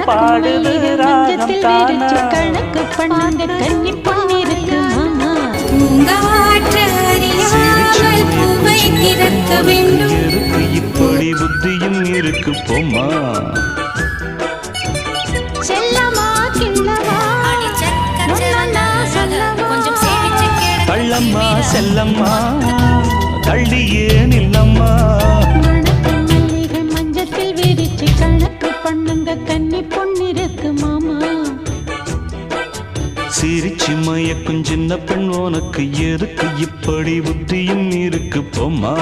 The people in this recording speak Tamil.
பாடுது ராகம் தானா கணக்கு பண்ணாங்க கன்னி பண்ணிருக்கு மாமா இருக்கு இப்படி புத்தியும் இருக்கு போமா கள்ளம்மா செல்லம்மா கள்ளியே நில்லம்மா மஞ்சத்தில் விரிச்சு கணக்கு பண்ணுங்க கன்னி பொண்ணிருக்கு மாமா சிரிச்சு மயக்கும் சின்ன பெண் உனக்கு எதுக்கு இப்படி புத்தியும் இருக்கு போமா